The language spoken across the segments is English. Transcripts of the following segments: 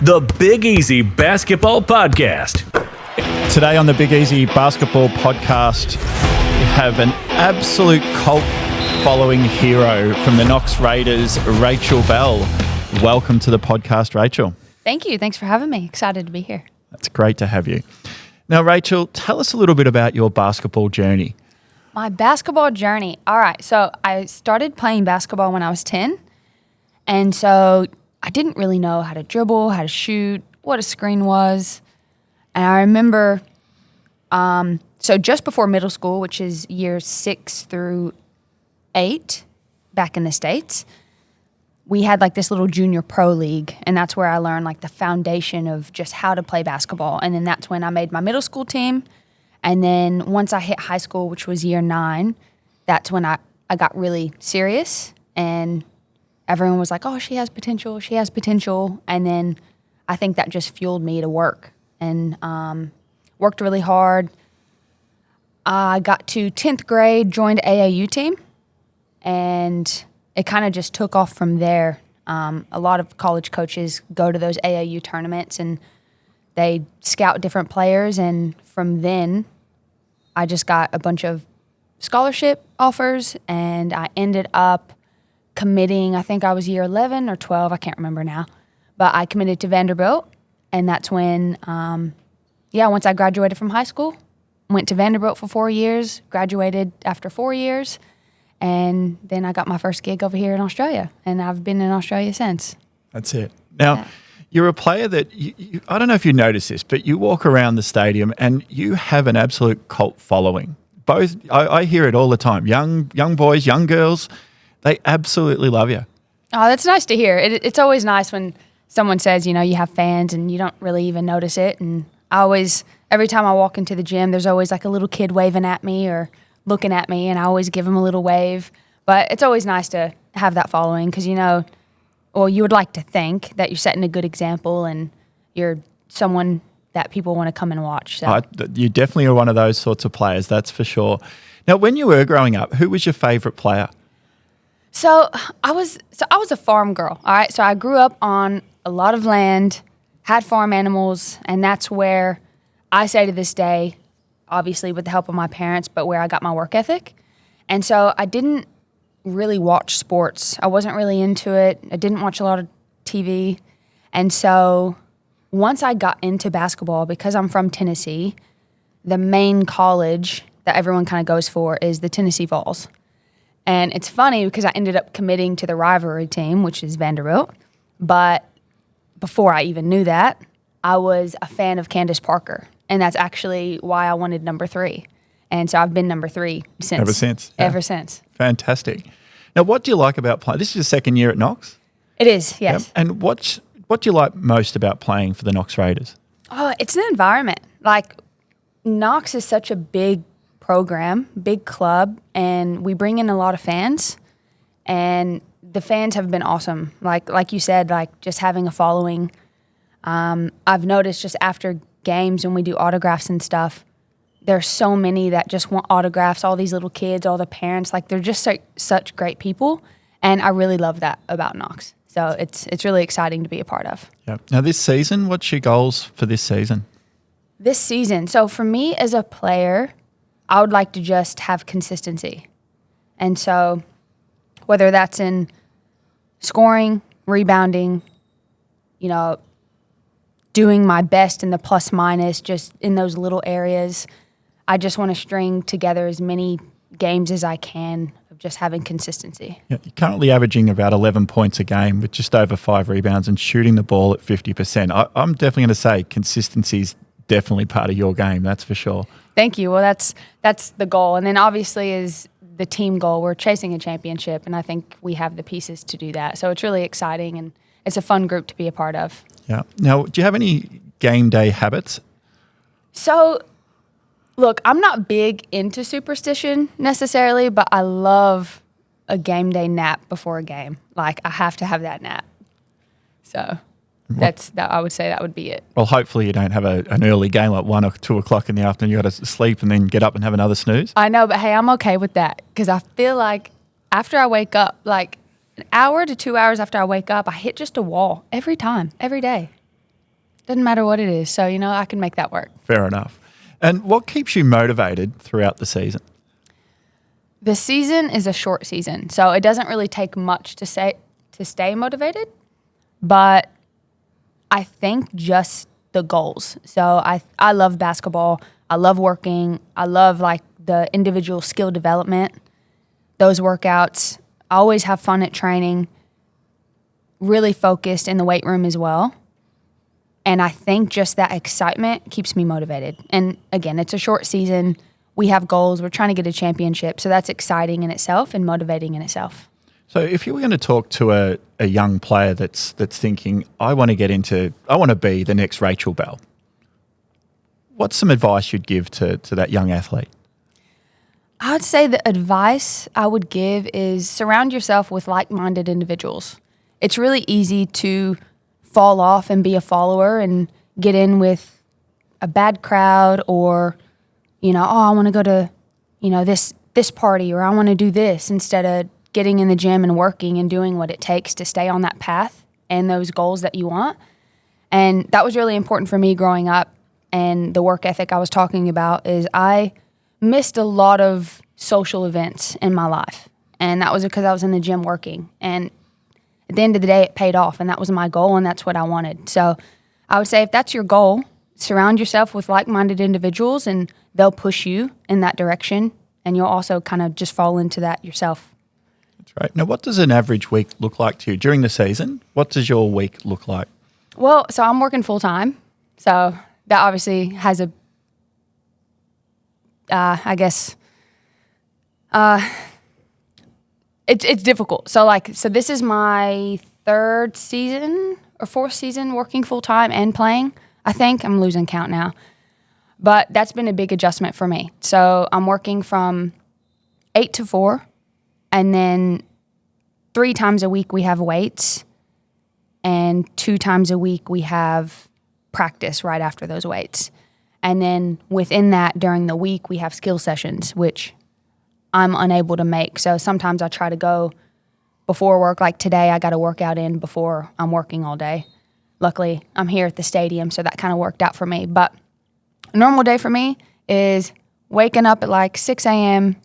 the Big Easy Basketball Podcast. Today on the Big Easy Basketball Podcast, we have an absolute cult following hero from the Knox Raiders, Rachel Bell. Welcome to the podcast, Rachel. Thank you. Thanks for having me. Excited to be here. That's great to have you. Now, Rachel, tell us a little bit about your basketball journey. My basketball journey. All right. So I started playing basketball when I was 10. And so I didn't really know how to dribble, how to shoot, what a screen was. And I remember, so just before middle school, which is years 6 through 8 back in the States, we had like this little junior pro league. And that's where I learned like the foundation of just how to play basketball. And then that's when I made my middle school team. And then once I hit high school, which was year 9, that's when I got really serious. And everyone was like, oh, she has potential, she has potential. And then I think that just fueled me to work and worked really hard. I got to 10th grade, joined AAU team, and it kind of just took off from there. A lot of college coaches go to those AAU tournaments and they scout different players. And from then, I just got a bunch of scholarship offers, and I ended up committing, I think I was year 11 or 12, I can't remember now, but I committed to Vanderbilt, and that's when, once I graduated from high school, went to Vanderbilt for 4 years, graduated after 4 years, and then I got my first gig over here in Australia, and I've been in Australia since. That's it. Now, you're a player that, I don't know if you notice this, but you walk around the stadium and you have an absolute cult following. Both, I hear it all the time, young boys, young girls, they absolutely love you. Oh, that's nice to hear. It's always nice when someone says, you know, you have fans and you don't really even notice it. And every time I walk into the gym, there's always like a little kid waving at me or looking at me, and I always give them a little wave. But it's always nice to have that following because, you know, well, you would like to think that you're setting a good example and you're someone that people want to come and watch. So. You definitely are one of those sorts of players, that's for sure. Now, when you were growing up, who was your favourite player? So I was a farm girl, all right? So I grew up on a lot of land, had farm animals, and that's where I say to this day, obviously with the help of my parents, but where I got my work ethic. And so I didn't really watch sports. I wasn't really into it. I didn't watch a lot of TV. And so once I got into basketball, because I'm from Tennessee, the main college that everyone kind of goes for is the Tennessee Vols. And it's funny because I ended up committing to the rivalry team, which is Vanderbilt. But before I even knew that, I was a fan of Candace Parker. And that's actually why I wanted number 3. And so I've been number 3 since. Ever since? Yeah. Ever since. Fantastic. Now, what do you like about playing? This is your second year at Knox? It is, yes. Yep. And what do you like most about playing for the Knox Raiders? Oh, it's the environment. Like, Knox is such a big program, big club, and we bring in a lot of fans. And the fans have been awesome. Like you said, like just having a following. I've noticed just after games when we do autographs and stuff, there's so many that just want autographs, all these little kids, all the parents, like they're just such great people. And I really love that about Knox. So it's really exciting to be a part of. Yeah. Now this season, what's your goals for this season? This season, so for me as a player, I would like to just have consistency. And so whether that's in scoring, rebounding, you know, doing my best in the plus minus, just in those little areas, I just want to string together as many games as I can of just having consistency. Yeah, you're currently averaging about 11 points a game with just over 5 rebounds and shooting the ball at 50%. I'm definitely going to say consistency is definitely part of your game, that's for sure. Thank you. Well, that's the goal. And then obviously is the team goal. We're chasing a championship, and I think we have the pieces to do that. So it's really exciting, and it's a fun group to be a part of. Yeah. Now, do you have any game day habits? So, look, I'm not big into superstition necessarily, but I love a game day nap before a game. Like, I have to have that nap. So I would say that would be it. Well, hopefully you don't have an early game like 1 or 2 o'clock in the afternoon. You got to sleep and then get up and have another snooze. I know, but hey, I'm okay with that because I feel like after I wake up, like an hour to 2 hours after I wake up, I hit just a wall every time, every day. Doesn't matter what it is. So, I can make that work. Fair enough. And what keeps you motivated throughout the season? The season is a short season, so it doesn't really take much to stay motivated. But I think just the goals. So I love basketball. I love working. I love like the individual skill development, those workouts. I always have fun at training, really focused in the weight room as well. And I think just that excitement keeps me motivated. And again, it's a short season. We have goals. We're trying to get a championship. So that's exciting in itself and motivating in itself. So if you were going to talk to a young player that's thinking, I want to be the next Rachel Bell, what's some advice you'd give to that young athlete? I would say the advice I would give is surround yourself with like-minded individuals. It's really easy to fall off and be a follower and get in with a bad crowd or, I want to go to, this party or I want to do this instead of getting in the gym and working and doing what it takes to stay on that path and those goals that you want. And that was really important for me growing up. And the work ethic I was talking about is I missed a lot of social events in my life. And that was because I was in the gym working. And at the end of the day, it paid off. And that was my goal and that's what I wanted. So I would say if that's your goal, surround yourself with like-minded individuals and they'll push you in that direction. And you'll also kind of just fall into that yourself. That's right. Now, what does an average week look like to you during the season? What does your week look like? Well, so I'm working full time. So that obviously has it's difficult. So this is my third season or fourth season working full time and playing. I think I'm losing count now. But that's been a big adjustment for me. So I'm working from 8 to 4. And then 3 times a week we have weights, and 2 times a week we have practice right after those weights. And then within that, during the week, we have skill sessions, which I'm unable to make. So sometimes I try to go before work. Like today, I got a workout in before I'm working all day. Luckily, I'm here at the stadium, so that kind of worked out for me. But a normal day for me is waking up at like 6 a.m.,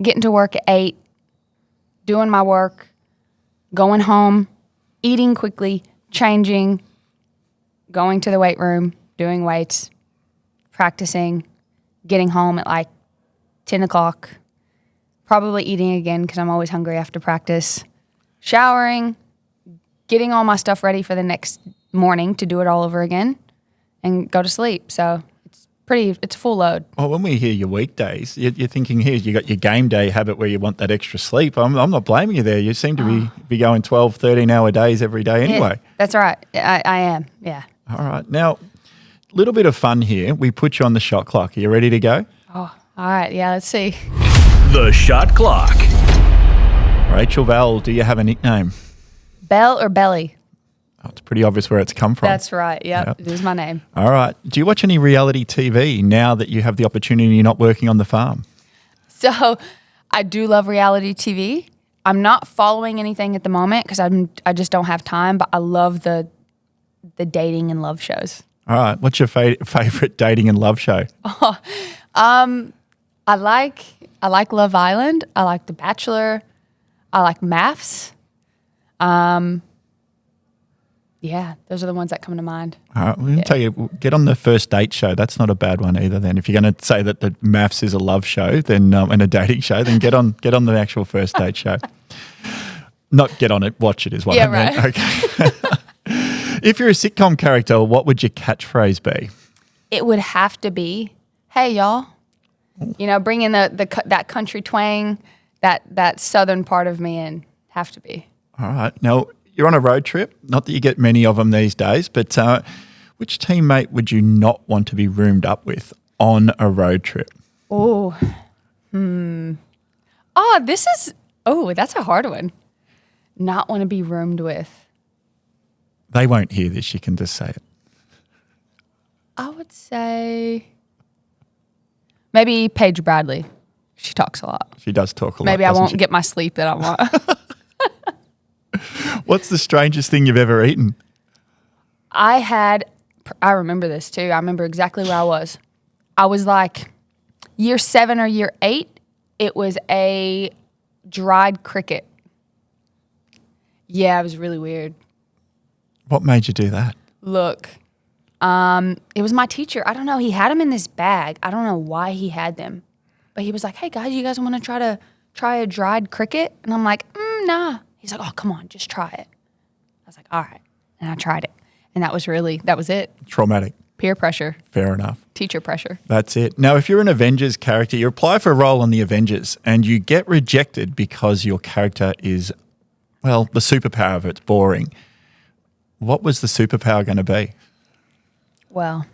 getting to work at 8, doing my work, going home, eating quickly, changing, going to the weight room, doing weights, practicing, getting home at like 10 o'clock, probably eating again because I'm always hungry after practice, showering, getting all my stuff ready for the next morning to do it all over again, and go to sleep. So it's a full load. Well, when we hear your weekdays, you're thinking, here, you got your game day habit where you want that extra sleep. I'm not blaming you there. You seem to be going 12, 13-hour days every day anyway. Yeah, that's right. I am, yeah. All right. Now, little bit of fun here. We put you on the shot clock. Are you ready to go? Oh, all right. Yeah, let's see. The shot clock. Rachel Bell, do you have a nickname? Bell or Belly? Oh, it's pretty obvious where it's come from. That's right. Yep. It is my name. All right. Do you watch any reality TV now that you have the opportunity not working on the farm? So I do love reality TV. I'm not following anything at the moment because I just don't have time, but I love the dating and love shows. All right. What's your favorite dating and love show? I like Love Island. I like The Bachelor. I like Maths. Yeah, those are the ones that come to mind. All right, we're going to tell you, get on the first date show. That's not a bad one either. Then, if you're going to say that the Maths is a love show, then and a dating show, then get on the actual first date show. Not get on it, watch it is what I meant. Right. Okay. If you're a sitcom character, what would your catchphrase be? It would have to be, "Hey y'all," bring in that country twang, that southern part of me in. Have to be. All right, now. You're on a road trip. Not that you get many of them these days, but which teammate would you not want to be roomed up with on a road trip? Oh, that's a hard one. Not want to be roomed with. They won't hear this. You can just say it. I would say maybe Paige Bradley. She talks a lot. She does talk a lot. Maybe I won't get my sleep that I want. What's the strangest thing you've ever eaten? I had I remember this too. I remember exactly where I was. I was like year 7 or year 8. It was a dried cricket. Yeah, it was really weird. What made you do that? Look, it was my teacher. I don't know. He had them in this bag. I don't know why he had them. But he was like, hey, guys, you guys want to try a dried cricket? And I'm like, nah. He's like, oh, come on, just try it. I was like, all right. And I tried it. And that was it. Traumatic. Peer pressure. Fair enough. Teacher pressure. That's it. Now, if you're an Avengers character, you apply for a role on the Avengers and you get rejected because your character is, well, the superpower of it's boring. What was the superpower going to be? Well,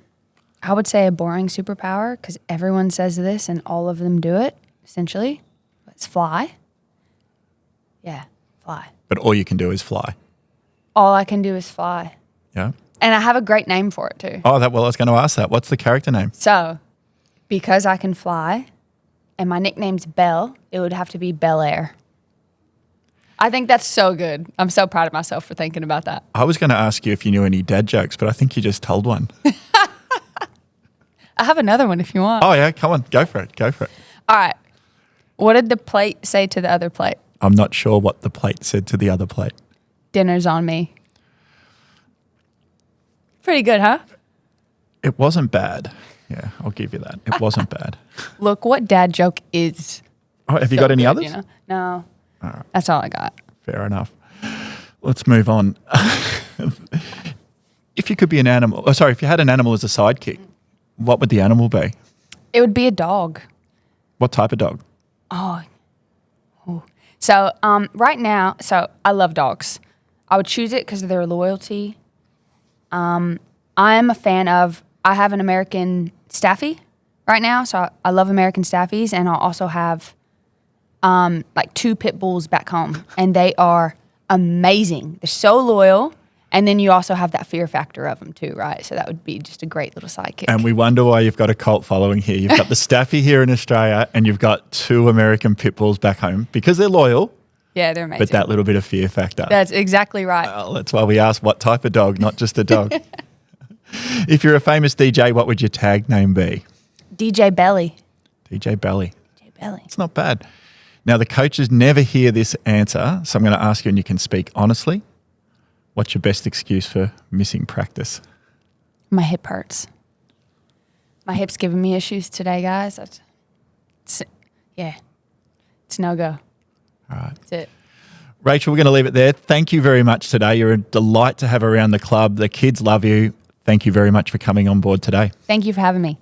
I would say a boring superpower because everyone says this and all of them do it, essentially. It's fly. Yeah, fly. But all you can do is fly. All I can do is fly. Yeah. And I have a great name for it too. Oh, I was going to ask that. What's the character name? So, because I can fly and my nickname's Belle, it would have to be Bel Air. I think that's so good. I'm so proud of myself for thinking about that. I was going to ask you if you knew any dad jokes, but I think you just told one. I have another one if you want. Oh, yeah. Come on. Go for it. All right. What did the plate say to the other plate? I'm not sure what the plate said to the other plate. Dinner's on me. Pretty good, huh? It wasn't bad. Yeah, I'll give you that. It wasn't bad. Look, what dad joke is? Oh, have you got any others? You know? No. All right. That's all I got. Fair enough. Let's move on. If you could be an animal, if you had an animal as a sidekick, what would the animal be? It would be a dog. What type of dog? Oh. So right now, I love dogs. I would choose it because of their loyalty. I'm a fan of, I have an American Staffy right now, so I love American Staffies, and I'll also have like 2 pit bulls back home, and they are amazing. They're so loyal, and then you also have that fear factor of them too, right? So that would be just a great little sidekick. And we wonder why you've got a cult following here. You've got the Staffy here in Australia, and you've got 2 American pit bulls back home because they're loyal. Yeah, they're amazing. But that little bit of fear factor. That's exactly right. Well, that's why we asked what type of dog, not just a dog. If you're a famous DJ, what would your tag name be? DJ Belly. DJ Belly. DJ Belly. It's not bad. Now, the coaches never hear this answer, so I'm going to ask you, and you can speak honestly. What's your best excuse for missing practice? My hip hurts. My hip's giving me issues today, guys. It's no go. All right. That's it. Rachel, we're going to leave it there. Thank you very much today. You're a delight to have around the club. The kids love you. Thank you very much for coming on board today. Thank you for having me.